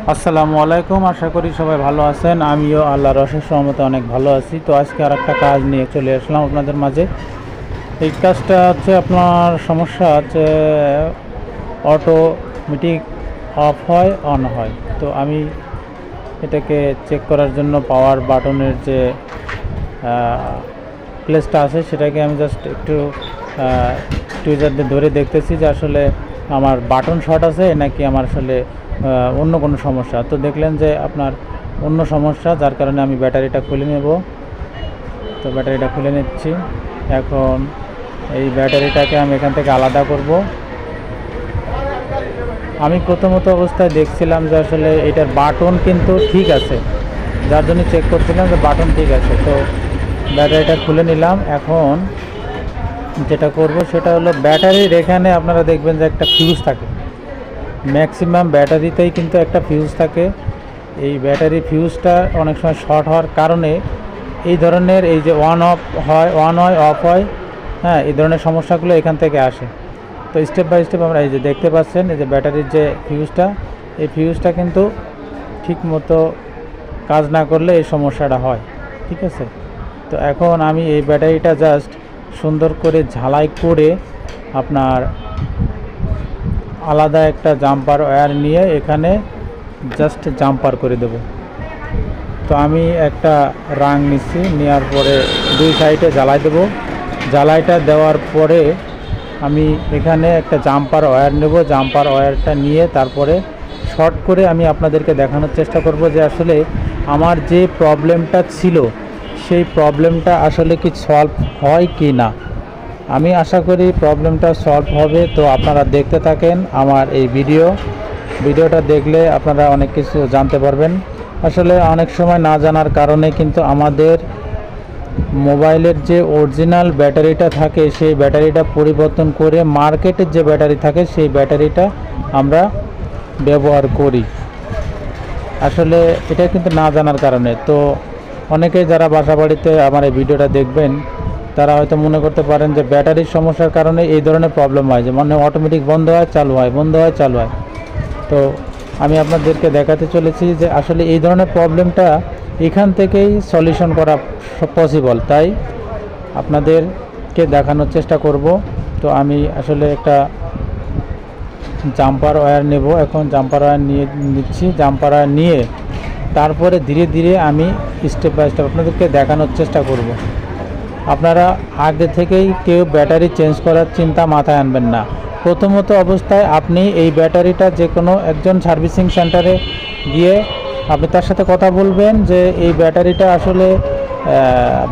আসসালামু আলাইকুম। আশা করি সবাই ভালো আছেন। আমিও আল্লাহর অশেষ রহমতে অনেক ভালো আছি। তো আজকে আর একটা কাজ নিয়ে চলে আসলাম আপনাদের মাঝে। এই কাজটা হচ্ছে আপনার সমস্যা হচ্ছে অটোমেটিক অফ হয় অন হয়। তো আমি এটাকে চেক করার জন্য পাওয়ার বাটনের যে প্লেসটা আছে সেটাকে আমি জাস্ট একটু টুইজার দিয়ে ধরে দেখতেছি যে আসলে আমার বাটন শর্ট আছে নাকি আমার আসলে অন্য কোনো সমস্যা। তো দেখলেন যে আপনার অন্য সমস্যা, যার কারণে আমি ব্যাটারিটা খুলে নেব। তো ব্যাটারিটা খুলে নিচ্ছি। এখন এই ব্যাটারিটাকে আমি এখান থেকে আলাদা করব। আমি প্রথমত অবস্থায় দেখছিলাম যে আসলে এটার বাটন কিন্তু ঠিক আছে, যার জন্য চেক করছিলাম যে বাটন ঠিক আছে। তো ব্যাটারিটা খুলে নিলাম। এখন যেটা করব সেটা হলো ব্যাটারির এখানে আপনারা দেখবেন যে একটা ফিউজ থাকে। ম্যাক্সিমাম ব্যাটারিতেই কিন্তু একটা ফিউজ থাকে। এই ব্যাটারি ফিউজটা অনেক সময় শর্ট হওয়ার কারণে এই ধরনের এই যে অন হয় অফ হয়, হ্যাঁ, এই ধরনের সমস্যাগুলো এখান থেকে আসে। তো স্টেপ বাই স্টেপ আমরা এই যে দেখতে পাচ্ছেন এই যে ব্যাটারির যে ফিউজটা, এই ফিউজটা কিন্তু ঠিক মতো কাজ না করলে এই সমস্যাটা হয়। ঠিক আছে। তো এখন আমি এই ব্যাটারিটা জাস্ট সুন্দর করে ঝালাই করে আপনার আলাদা একটা জাম্পার ওয়্যার নিয়ে এখানে জাস্ট জাম্পার করে দেব। তো আমি একটা রাং নিচ্ছি, নেওয়ার পরে দুই সাইডে জ্বালাই দেব। জ্বালাইটা দেওয়ার পরে আমি এখানে একটা জাম্পার ওয়্যার নেব। জাম্পার ওয়্যারটা নিয়ে তারপরে শর্ট করে আমি আপনাদেরকে দেখানোর চেষ্টা করব যে আসলে আমার যে প্রবলেমটা ছিল সেই প্রবলেমটা আসলে কি সলভ হয় কি না। আমি আশা করি প্রবলেমটা সলভ হবে। তো আপনারা দেখতে থাকেন আমার এই ভিডিওটা দেখলে আপনারা অনেক কিছু জানতে পারবেন। আসলে অনেক সময় না জানার কারণে কিন্তু আমাদের মোবাইলের যে অরিজিনাল ব্যাটারিটা থাকে সেই ব্যাটারিটা পরিবর্তন করে মার্কেটের যে ব্যাটারি থাকে সেই ব্যাটারিটা আমরা ব্যবহার করি। আসলে এটা কিন্তু না জানার কারণে। তো অনেকেই যারা বাসা বাড়িতে আমার এই ভিডিওটা দেখবেন তারা হয়তো মনে করতে পারেন যে ব্যাটারির সমস্যার কারণে এই ধরনের প্রবলেম হয়, যে মানে অটোমেটিক বন্ধ হয় চালু হয়, বন্ধ হয় চালু হয়। তো আমি আপনাদেরকে দেখাতে চলেছি যে আসলে এই ধরনের প্রবলেমটা এখান থেকেই সলিউশন করা পসিবল। তাই আপনাদেরকে দেখানোর চেষ্টা করব। তো আমি আসলে একটা জাম্পার ওয়্যার নেব। এখন জাম্পার ওয়্যার নিচ্ছি। জাম্পার ওয়্যার নিয়ে তারপরে ধীরে ধীরে আমি স্টেপ বাই স্টেপ আপনাদেরকে দেখানোর চেষ্টা করব। আপনারা আগে থেকেই কেউ ব্যাটারি চেঞ্জ করার চিন্তা মাথায় আনবেন না। প্রথমত অবস্থায় আপনি এই ব্যাটারিটা যে কোনো একজন সার্ভিসিং সেন্টারে গিয়ে আপনি তার সাথে কথা বলবেন যে এই ব্যাটারিটা আসলে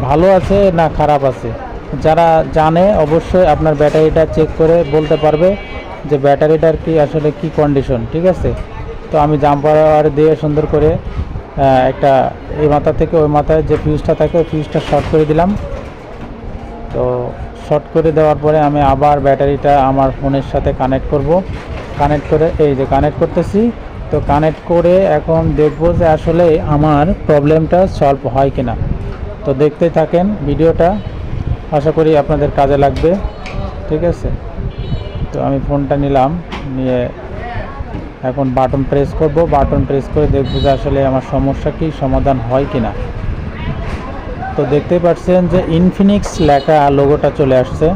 ভালো আছে না খারাপ আছে। যারা জানে অবশ্যই আপনার ব্যাটারিটা চেক করে বলতে পারবে যে ব্যাটারিটার কি আসলে কি কন্ডিশন। ঠিক আছে। তো আমি জাম্পার দিয়ে সুন্দর করে একটা এই মাথা থেকে ওই মাথায় যে ফিউজটা থাকে ওই ফিউজটা শর্ট করে দিলাম। তো শর্ট করে দেওয়ার পরে আমি আবার ব্যাটারিটা আমার ফোনের সাথে কানেক্ট করব। কানেক্ট করে এই যে কানেক্ট করতেছি। তো কানেক্ট করে এখন দেখব যে আসলে আমার প্রবলেমটা সলভ হয় কিনা। তো দেখতেই থাকেন ভিডিওটা, আশা করি আপনাদের কাজে লাগবে। ঠিক আছে। তো আমি ফোনটা নিলাম, নিয়ে এখন বাটন প্রেস করব। বাটন প্রেস করে দেখব যে আসলে আমার সমস্যা কি সমাধান হয় কিনা। তো দেখতেই পাচ্ছেন যে ইনফিনিক্স লেখা লোগোটা চলে আসছে।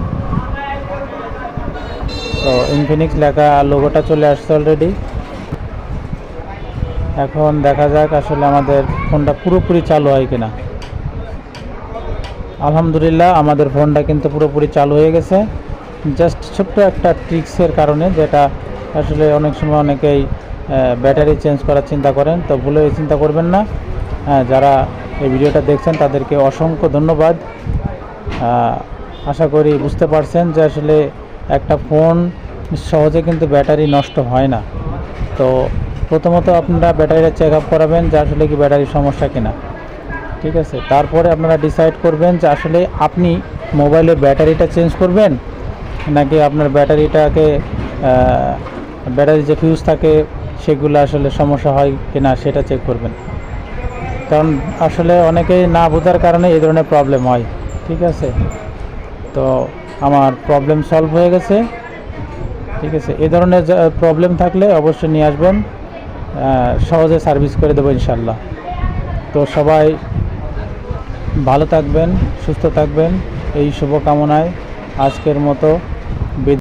তো ইনফিনিক্স লেখা লোগোটা চলে আসছে অলরেডি। এখন দেখা যাক আসলে আমাদের ফোনটা পুরোপুরি চালু হয় কিনা। আলহামদুলিল্লাহ আমাদের ফোনটা কিন্তু পুরোপুরি চালু হয়ে গেছে। জাস্ট ছোট্ট একটা ট্রিক্সের কারণে, যেটা আসলে অনেক সময় অনেকেই ব্যাটারি চেঞ্জ করার চিন্তা করেন। তো ভুলে চিন্তা করবেন না। যারা এই ভিডিওটা দেখছেন তাদেরকে অসংখ্য ধন্যবাদ। আশা করি বুঝতে পারছেন যে আসলে একটা ফোন সহজে কিন্তু ব্যাটারি নষ্ট হয় না। তো প্রথমত আপনারা ব্যাটারিটা চেক আপ করাবেন যে আসলে কি ব্যাটারির সমস্যা কিনা। ঠিক আছে। তারপরে আপনারা ডিসাইড করবেন যে আসলে আপনি মোবাইলের ব্যাটারিটা চেঞ্জ করবেন নাকি আপনার ব্যাটারিটাকে ব্যাটারি যে ফিউজ থাকে সেগুলো আসলে সমস্যা হয় কিনা সেটা চেক করবেন। কারণ আসলে অনেকেই না বোঝার কারণে এই ধরনের প্রবলেম হয়। ঠিক আছে। তো আমার প্রবলেম সলভ হয়ে গেছে। ঠিক আছে। এই ধরনের প্রবলেম থাকলে অবশ্যই নিয়ে আসবেন। সহজে সার্ভিস করে দেবো ইনশাল্লাহ। তো সবাই ভালো থাকবেন, সুস্থ থাকবেন, এই শুভকামনায় আজকের মতো